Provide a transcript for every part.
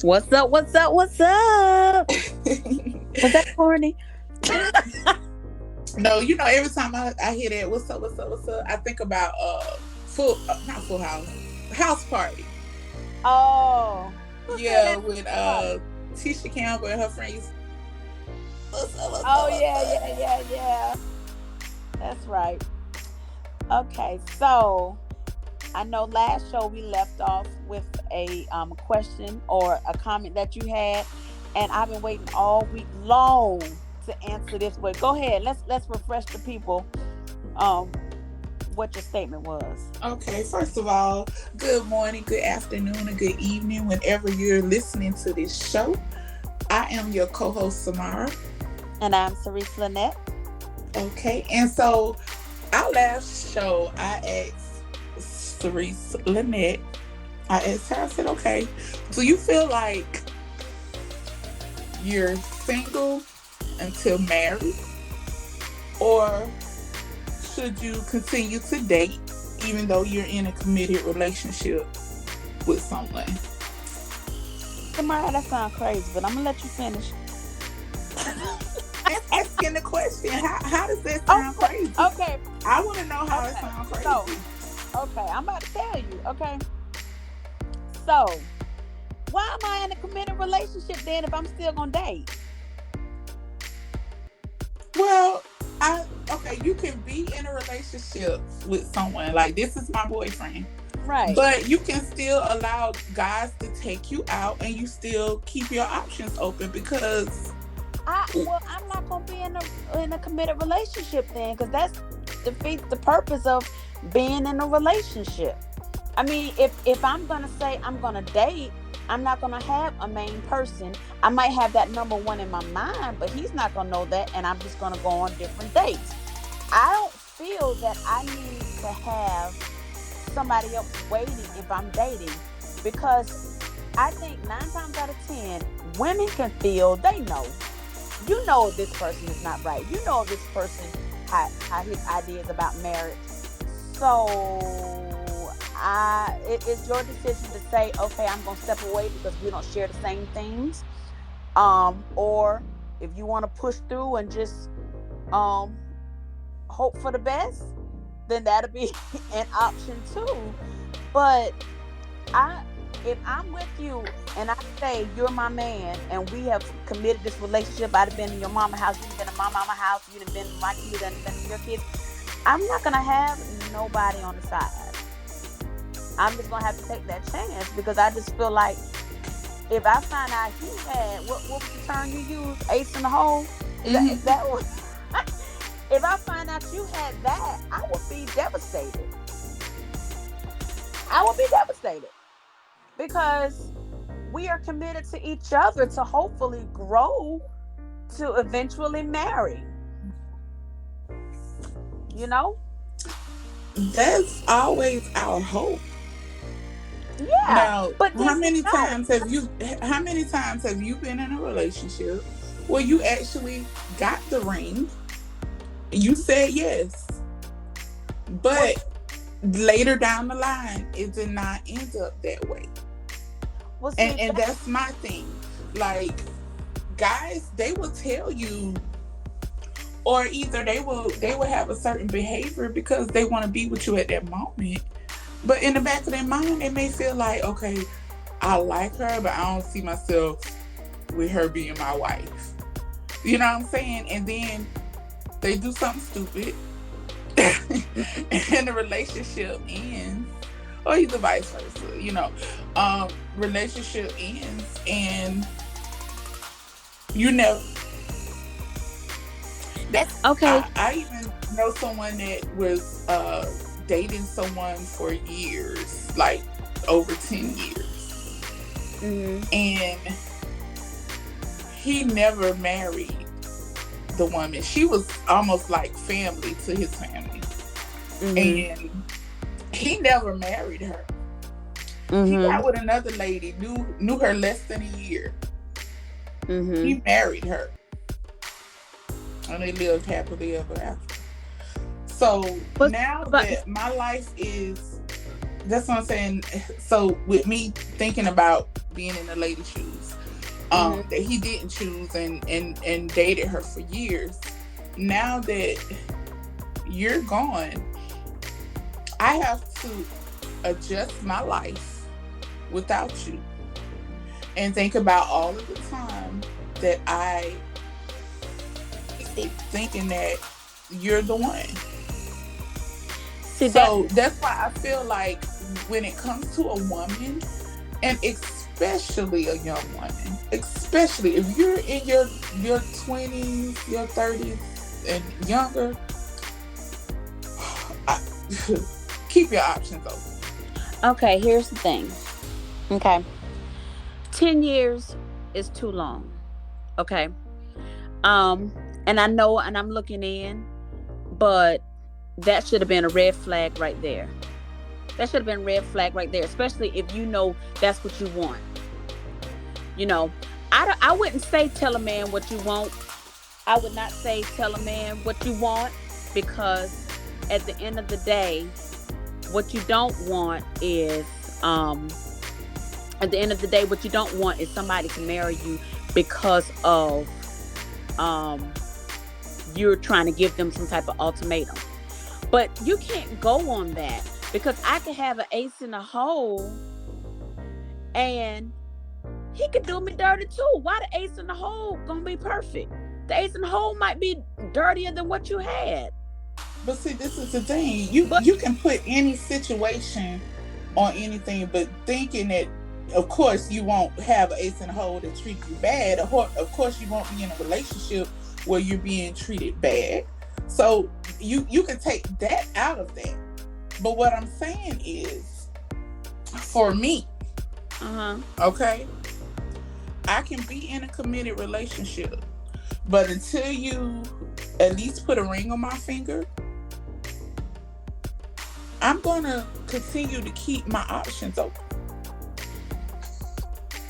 What's up? What's up? What's up? Was that corny? No, every time I hear that, what's up, what's up, what's up, I think about not Full House, House Party. Oh, who said Yeah, that? with Party. Tisha Campbell and her friends. What's up, what's up, Oh what's yeah, yeah, up? yeah, yeah. That's right. Okay, so I know last show we left off with a question or a comment that you had, and I've been waiting all week long to answer this. But go ahead, let's refresh the people um what your statement was. Okay, first of all, good morning, good afternoon, and good evening whenever you're listening to this show. I am your co-host Samara. And I'm Cerise Lynette. Okay, and so our last show, I asked Cerise Lynette, I asked her, I said, okay, do you feel like you're single until married? Or should you continue to date even though you're in a committed relationship with someone? Samara, that sounds crazy, but I'm gonna let you finish. That's asking the question. How does that Oh, sound crazy? okay, I want to know how it okay. sounds So, crazy. okay, I'm about to tell you. Okay, so why am I in a committed relationship then if I'm still gonna date? Well, okay, you can be in a relationship with someone like this is my boyfriend, Right. but you can still allow guys to take you out and you still keep your options open because I'm not gonna be in a committed relationship then, because that's defeats the purpose of being in a relationship. I mean, if I'm gonna say I'm gonna date, I'm not gonna have a main person. I might have that number one in my mind, but he's not gonna know that, and I'm just gonna go on different dates. I don't feel that I need to have somebody else waiting if I'm dating, because I think 9 times out of 10, women can feel they know. You know this person is not right. You know this person how his ideas about marriage. So it's your decision to say, okay, I'm gonna step away because we don't share the same things. Or if you want to push through and just um hope for the best, then that'll be an option too. But I if I'm with you and I say you're my man and we have committed this relationship, I've been in your mama house, you've been in my mama house, you've been in my kids, and been in your kids, I'm not gonna have nobody on the side. I'm just gonna have to take that chance because I just feel like if I find out he had what was the term you used, ace in the hole? Is Mhm. that what if I find out you had that, I would be devastated. I would be devastated because we are committed to each other to hopefully grow to eventually marry, you know? That's always our hope. Yeah. Now, But then you know, how many times have you been in a relationship where you actually got the ring, you said yes, well, but later down the line it did not end up that way? see, And that's my thing. Like, guys, they will tell you, or either they will have a certain behavior because they want to be with you at that moment. But in the back of their mind, they may feel like, okay, I like her, but I don't see myself with her being my wife. You know what I'm saying? And then they do something stupid and the relationship ends. Or either vice versa, relationship ends and you never that okay. I even know someone that was dating someone for years, like over 10 years. Hmm. And he never married the woman. She was almost like family to his family. Hmm. And he never married her. He Hmm. got with another lady, knew her less than a year. Hmm. He married her. And they lived happily ever after. So But now but that my life is That's what I'm saying. So with me thinking about being in the lady shoes, Hmm. that he didn't choose and dated her for years. Now that you're gone, I have to adjust my life without you and think about all of the time that I thinking that you're the one. See that? So that's why I feel like when it comes to a woman, and especially a young woman, especially if you're in your 20s, your 30s, and younger, I, keep your options open. Okay, here's the thing. Okay. 10 years is too long. Okay. Um, and I know, and I'm looking in, but that should have been a red flag right there. That should have been a red flag right there, especially if you know that's what you want. You know, I wouldn't say tell a man what you want. I would not say tell a man what you want, because at the end of the day, what you don't want is, um, at the end of the day, what you don't want is somebody to marry you because of, um, you're trying to give them some type of ultimatum. But you can't go on that, because I could have an ace in the hole and he could do me dirty too. Why the ace in the hole gonna be perfect? The ace in the hole might be dirtier than what you had. But see, this is the thing. You But you can put any situation on anything, but thinking that, of course, you won't have an ace in the hole that treat you bad. Of course, you won't be in a relationship where you're being treated bad. So you can take that out of that. But what I'm saying is, for me, uh-huh. okay, I can be in a committed relationship, but until you at least put a ring on my finger, I'm gonna continue to keep my options open.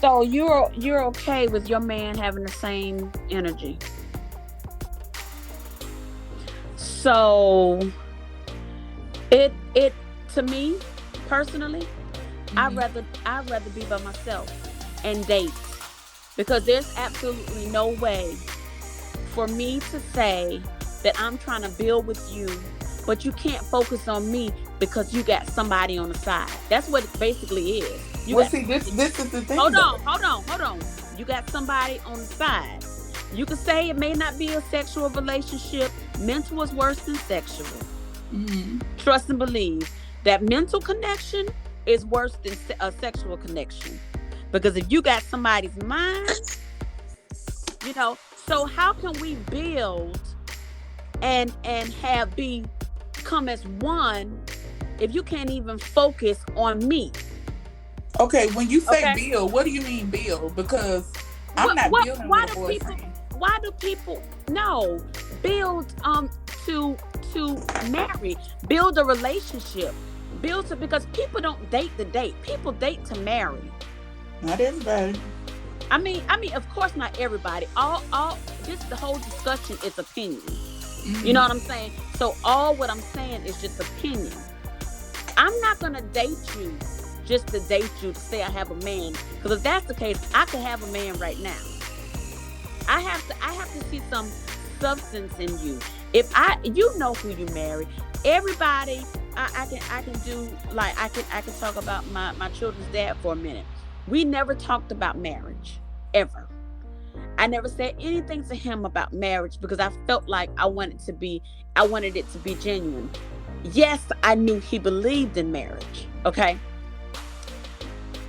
So you're okay with your man having the same energy. So it to me personally, Hmm. I'd rather be by myself and date, because there's absolutely no way for me to say that I'm trying to build with you, but you can't focus on me because you got somebody on the side. That's what it basically is. You Well, got see, this is the thing, hold though. on, hold on, hold on. You got somebody on the side. You could say it may not be a sexual relationship. Mental is worse than sexual. Hmm. Trust and believe that mental connection is worse than a sexual connection. Because if you got somebody's mind, so how can we build and have be come as one if you can't even focus on me? Okay, when you say Okay. build, what do you mean build? Because I'm What not what building with why a do people boyfriend. why do people no build to marry, build a relationship, build to because people don't date to date. People date to marry. Not everybody. I mean, of course not everybody. All this the whole discussion is opinion. You know Hmm. what I'm saying? So all what I'm saying is just opinion. I'm not gonna date you just to date you to say I have a man. Because if that's the case, I could have a man right now. I have to see some substance in you. If you know who you marry, everybody. I can do like I can talk about my children's dad for a minute. We never talked about marriage ever. I never said anything to him about marriage because I felt like I wanted it to be genuine. Yes, I knew he believed in marriage. Okay.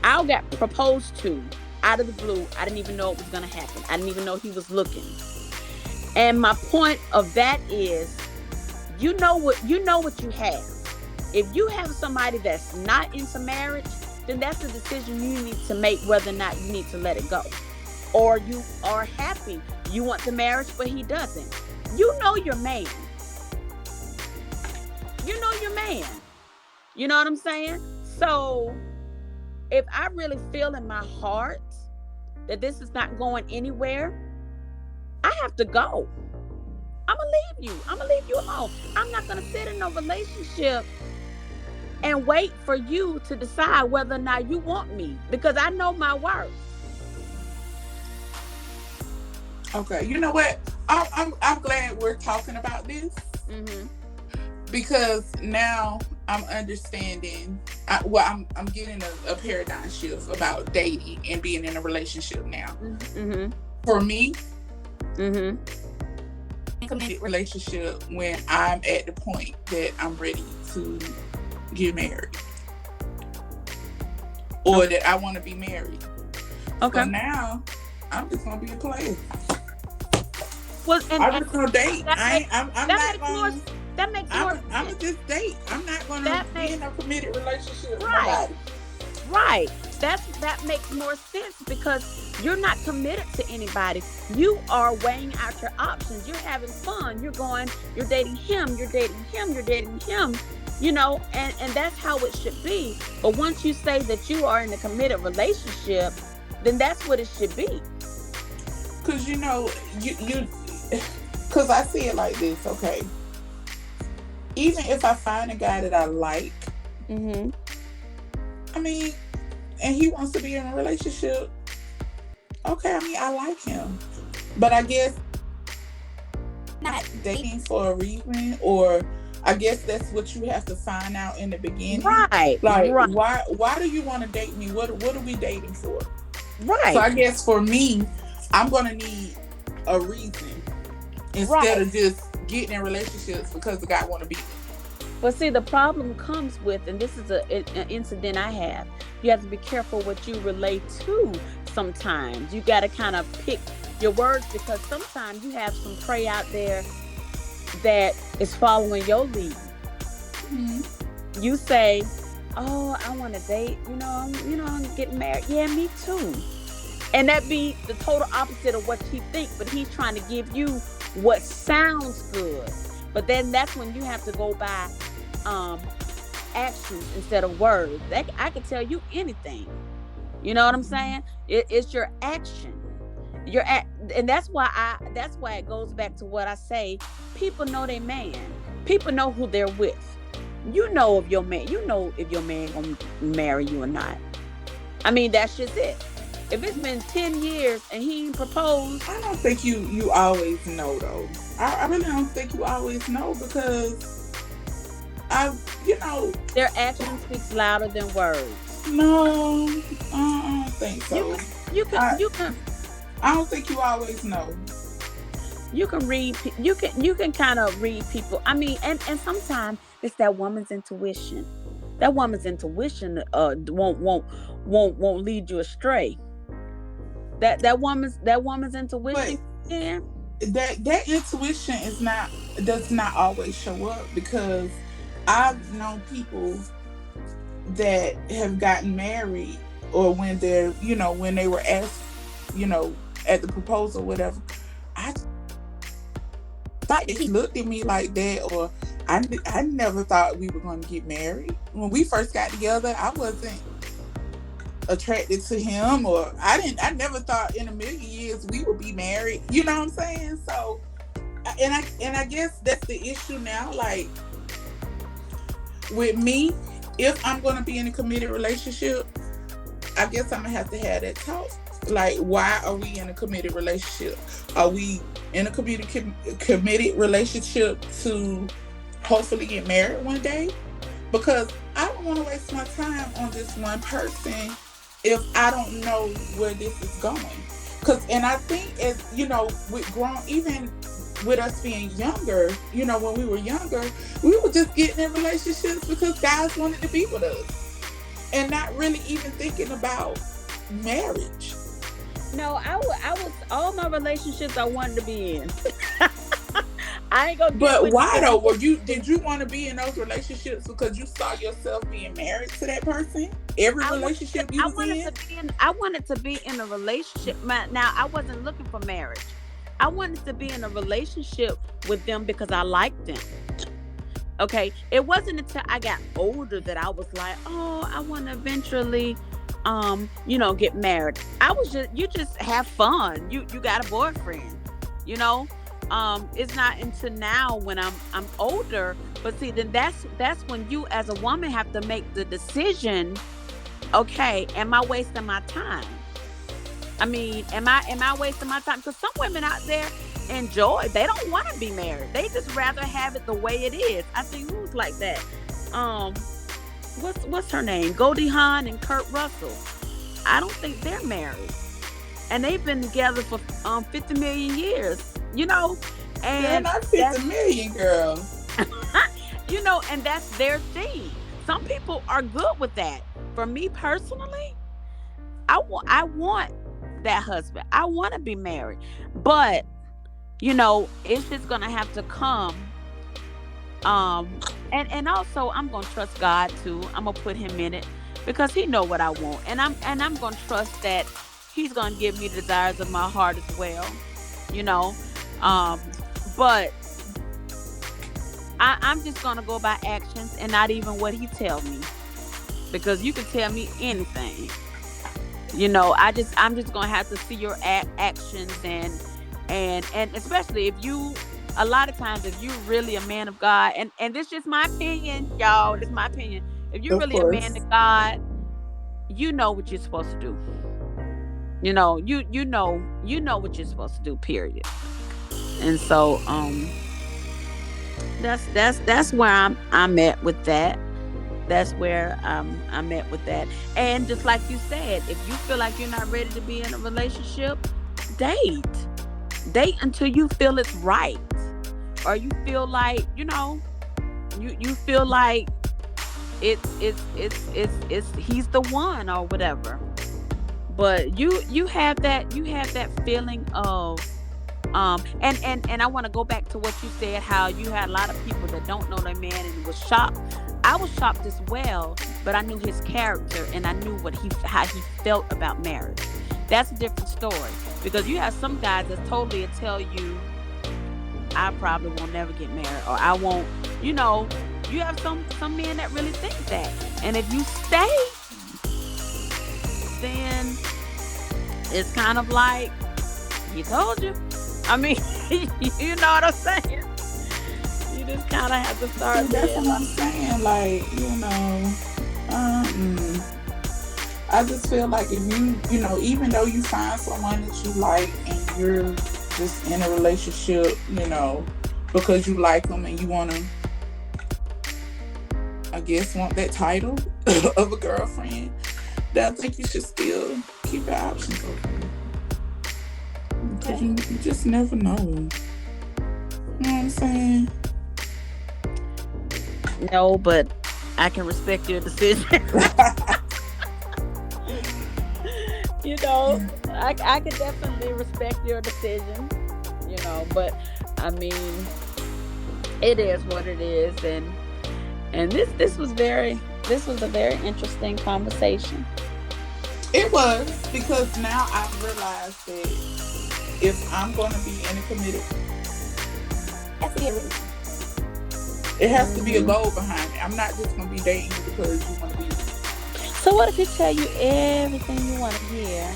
I got proposed to out of the blue. I didn't even know it was going to happen. I didn't even know he was looking. And my point of that is, you know what you have. If you have somebody that's not into marriage, then that's a decision you need to make whether or not you need to let it go. Or you are happy. You want the marriage, but he doesn't. You know your man. You know your man. You know what I'm saying? So if I really feel in my heart that this is not going anywhere, I have to go. I'm gonna leave you. I'm gonna leave you alone. I'm not gonna sit in a relationship and wait for you to decide whether or not you want me, because I know my worth. Okay, you know what? I'm glad we're talking about this Mm-hmm. because now I'm understanding. I'm getting a paradigm shift about dating and being in a relationship now. Mm-hmm. For me, Mm-hmm. committed relationship when I'm at the point that I'm ready to get married or that I want to be married. Okay. So now I'm just gonna be a player. Well, I'm just gonna date. I'm that not makes more gonna. that makes more I'm gonna sense. just date. I'm not gonna That be makes in a committed relationship with right. nobody. Right. That makes more sense because you're not committed to anybody. You are weighing out your options. You're having fun. You're dating him, you're dating him, you're dating him, and that's how it should be. But once you say that you are in a committed relationship, then that's what it should be. Cause you cause I see it like this, okay. Even if I find a guy that I like, Mm-hmm. I mean, and he wants to be in a relationship, okay, I mean, I like him. But I guess not dating for a reason, or I guess that's what you have to find out in the beginning. Right. Like, Right. why do you want to date me? What are we dating for? Right. So I guess for me, I'm gonna need a reason instead of just getting in relationships because the guy want to be with me. But see, the problem comes with, and this is an incident I have. You have to be careful what you relate to. Sometimes you got to kind of pick your words, because sometimes you have some prey out there that is following your lead. Mm-hmm. You say, "Oh, I want to date. I'm getting married. Yeah, me too." And that be the total opposite of what he thinks, but he's trying to give you what sounds good. But then that's when you have to go by actions instead of words. I can tell you anything. You know what I'm saying? It's your action. And that's why it goes back to what I say. People know their man. People know who they're with. You know if your man gonna marry you or not. I mean, that's just it. If it's been 10 years and he ain't proposed, I don't think you always know though. I really don't think you always know because their action speaks louder than words. no, I don't think so. You can I don't think you always know. read. You can kind of read people. I mean, and sometimes it's that woman's intuition. That woman's intuition won't lead you astray. That woman's intuition. But Yeah. that intuition does not always show up because I've known people that have gotten married or when when they were asked, at the proposal, whatever. I thought he looked at me like that, or I never thought we were going to get married. When we first got together, I wasn't attracted to him, or I never thought in a million years we would be married. You know what I'm saying? So, and I guess that's the issue now. Like with me, if I'm going to be in a committed relationship, I guess I'm gonna have to have that talk. Like, why are we in a committed relationship? Are we in a committed relationship to hopefully get married one day? Because I don't want to waste my time on this one person if I don't know where this is going. And I think even with us being younger, when we were younger, we were just getting in relationships because guys wanted to be with us and not really even thinking about marriage. No, I was all my relationships I wanted to be in. I ain't gonna. But why though? Did you want to be in those relationships because you saw yourself being married to that person? Every relationship you was in? I wanted to be in a relationship. Now, I wasn't looking for marriage. I wanted to be in a relationship with them because I liked them. Okay, it wasn't until I got older that I was like, oh, I want to eventually, get married. You just have fun. You got a boyfriend, It's not until now when I'm older But see, then that's when you as a woman have to make the decision. Okay, am I wasting my time? I mean, am I wasting my time? Because some women out there enjoy. They don't want to be married. They just rather have it the way it is. I think who's like that? Um, what's her name? Goldie Hawn and Kurt Russell. I don't think they're married, and they've been together for 50 million years. You know, They're and not that's 50 million, girl. and that's their thing. Some people are good with that. For me personally, I want that husband. I want to be married. But, it's just going to have to come and also I'm going to trust God too. I'm going to put him in it because he know what I want. And I'm going to trust that he's going to give me the desires of my heart as well, you know. Um but I'm just going to go by actions and not even what he tell me, because you can tell me anything. I'm just gonna have to see your actions, and especially if you, a lot of times, if you're really a man of God, and this is just my opinion, y'all, this is my opinion. If you're Of really a man course. of God, you know what you're supposed to do. You know what you're supposed to do, period. And so that's where I'm at with that. That's where I'm at with that. And just like you said, if you feel like you're not ready to be in a relationship, date. Date until you feel it's right. Or you feel like, you feel like it's he's the one or whatever. But you have that feeling of and I want to go back to what you said, how you had a lot of people that don't know their man and was shocked. I was shocked as well, but I knew his character and I knew how he felt about marriage. That's a different story, because you have some guys that totally tell you, I probably won't never get married, or I won't. You have some men that really think that, and if you stay, then it's kind of like he told you. I mean, you know what I'm saying? You just kind of have to See, start that's there. what I'm saying. Like, I just feel like if even though you find someone that you like and you're just in a relationship, because you like them and you want to, I guess, want that title of a girlfriend, that I think you should still keep your options open. Because Okay. you just never know. You know what I'm saying? No, but I can respect your decision. you know, I can definitely respect your decision. But I mean, it is what it is, and this was a very interesting conversation. It was, because now I've realized that if I'm going to be in a committed, it has to be a hmm goal behind it. I'm not just going to be dating you because you want to be. So what if he tell you everything you want to hear,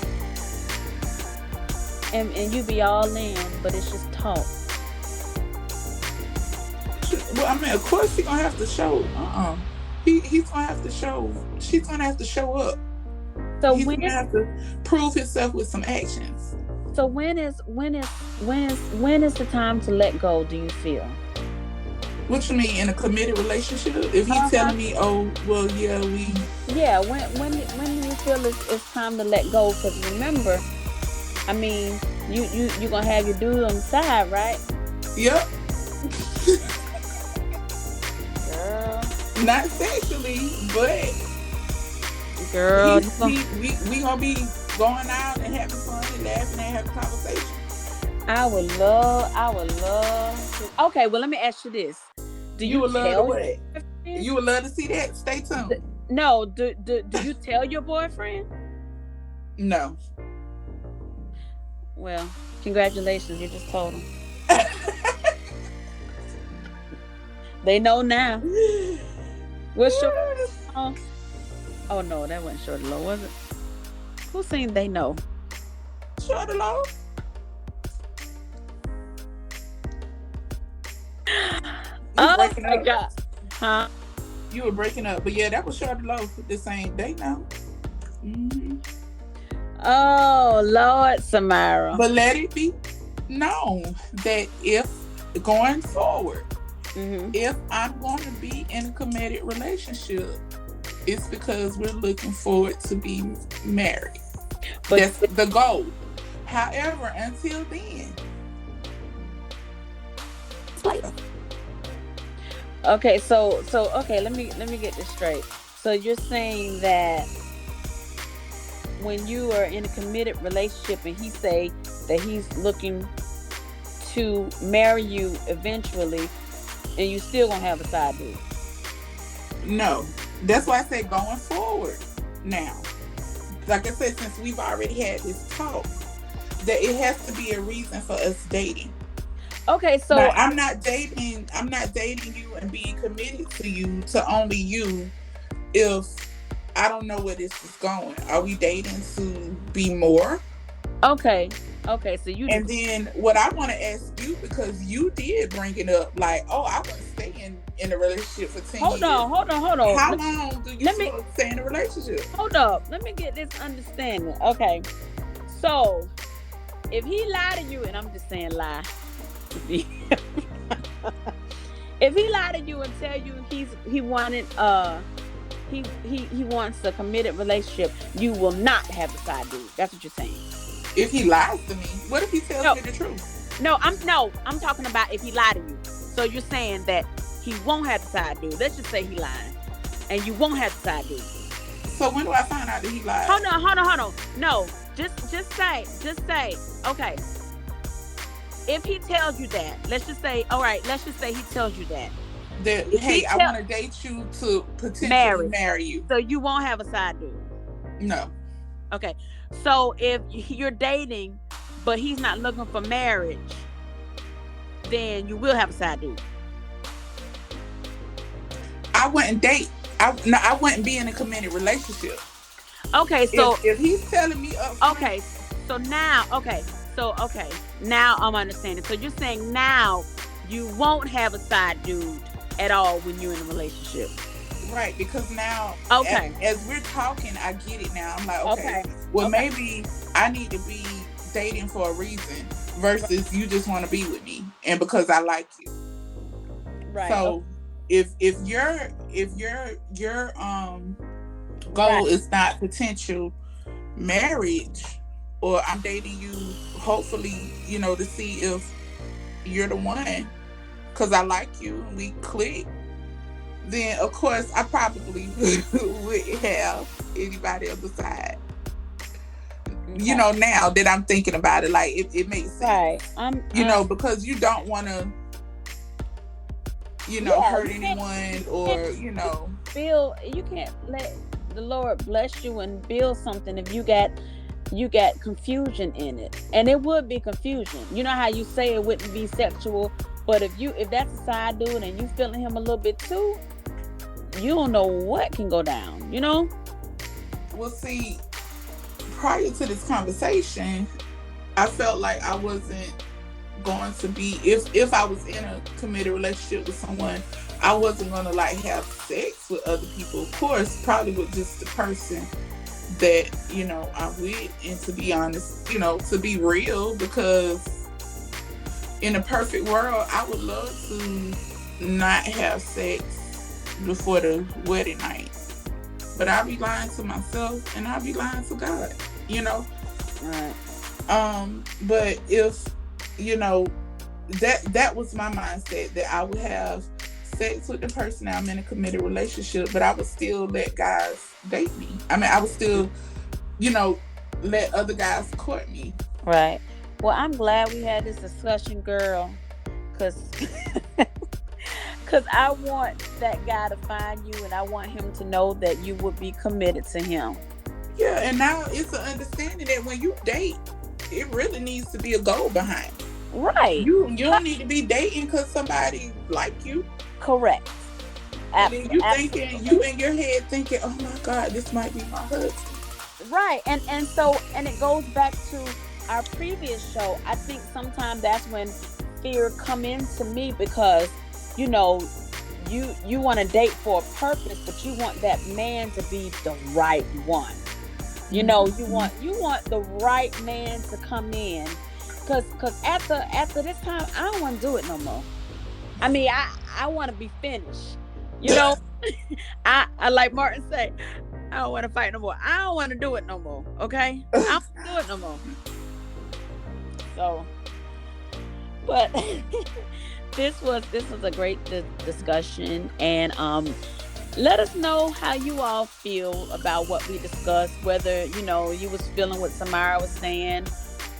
and you be all in, but it's just talk? Well, I mean, of course he's going to have to show. He's going to have to show. She's going to have to show up. So He's when going to have to prove himself with some actions. so when is the time to let go? Do you feel? What you mean, in a committed relationship? If he's Uh-huh. telling me, oh, well, yeah, we. Yeah. When do you feel it's time to let go? Because remember, I mean, you gonna have your dude on the side, right? Yep. Girl, Not sexually, but girl, he's we gonna be going out and having fun and laughing and having conversation. I would love okay, well, let me ask you this. Do You you would love to tell your what? boyfriend? You would love to see that. Stay D- tuned. no, do you tell your boyfriend? No. Well, congratulations, you just told them. They know now. What's your song? Oh no, that wasn't Short Low, was it? Who sing They Know? Short along. You Oh breaking my up. God. Huh? You were breaking up. But yeah, that was Shorty Low the same day now. Hmm. Oh Lord, Samara. But let it be known that if going forward, Mm-hmm. if I'm going to be in a committed relationship, it's because we're looking forward to be married. But That's the goal. However, until then, okay, so okay, let me get this straight. So you're saying that when you are in a committed relationship and he say that he's looking to marry you eventually, and you still gonna have a side dude? no. That's why I say going forward now. Like I said, since we've already had this talk, that it has to be a reason for us dating. Okay, Now, so I'm not dating you and being committed to you to only you if I don't know where this is going. Are we dating to be more? okay, okay, so you And just then what I want to ask you, because you did bring it up, like, oh, I want to stay in a relationship for 10 hold years. on, hold on, hold on. How long do you Let me supposed to stay in a relationship? hold up. Let me get this understanding. Okay, so if he lied to you, and I'm just saying lie, if he lied to you and tell you he wanted he wants a committed relationship, you will not have a side dude. That's what you're saying. If he lies to me, what if he tells No, me the truth? no, I'm talking about if he lied to you. So you're saying that he won't have the side dude. Let's just say he lying, and you won't have the side dude. So when do I find out that he lied? Hold on. No, just say. Okay, if he tells you that, let's just say, all right, let's just say he tells you that. That, If he hey, I tell want to date you to potentially marriage, marry you. so you won't have a side dude. No. Okay, so if you're dating, but he's not looking for marriage, then you will have a side dude. I wouldn't date. I wouldn't be in a committed relationship. Okay, so If he's telling me up front, okay, so now I'm understanding. So you're saying now you won't have a side dude at all when you're in a relationship. right, because now, Okay. as we're talking, I get it now. I'm like, okay, Okay. well, Okay. maybe I need to be dating for a reason versus you just want to be with me and because I like you. Right. So if your goal Right. is not potential marriage, or I'm dating you hopefully, to see if you're the one because I like you and we click, then of course I probably wouldn't have anybody on the side. Okay. Now that I'm thinking about it, like it makes sense. Right. Because you don't want to, Yeah, hurt you anyone or. build. You can't let the Lord bless you and build something if you got confusion in it, and it would be confusion. You know how you say it wouldn't be sexual, but if that's a side dude and you feeling him a little bit too, you don't know what can go down. Well, see, prior to this conversation, I felt like I wasn't going to be, if I was in a committed relationship with someone, I wasn't going to like have sex with other people. Of course, probably with just the person that I'm with. And to be honest, to be real, because in a perfect world, I would love to not have sex before the wedding night, but I'll be lying to myself and I'll be lying to God. Right. But if that was my mindset, that I would have sex with the person I'm in a committed relationship, but I would still let guys date me. I mean, I would still let other guys court me. Right. Well, I'm glad we had this discussion, girl, because I want that guy to find you, and I want him to know that you would be committed to him. Yeah, and now it's an understanding that when you date, it really needs to be a goal behind it. Right. You don't need to be dating because somebody like you. Correct. And then you in your head thinking, oh my God, this might be my husband. Right. And it goes back to our previous show. I think sometimes that's when fear come into me, because you know, you want to date for a purpose, but you want that man to be the right one. You know, Mhm. you want the right man to come in, cause after this time, I don't want to do it no more. I mean, I want to be finished. You know, I like Martin say, I don't want to fight no more. I don't want to do it no more. Okay, I don't do it no more. So, but this was a great discussion, and let us know how you all feel about what we discussed, whether you was feeling what Samara was saying,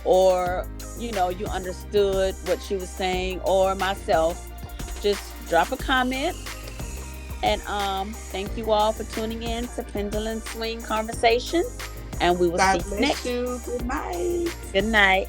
or you understood what she was saying, or myself. Just drop a comment, and thank you all for tuning in to Pendulum Swing Conversations, and we will see God you bless next. you. Good night. Good night.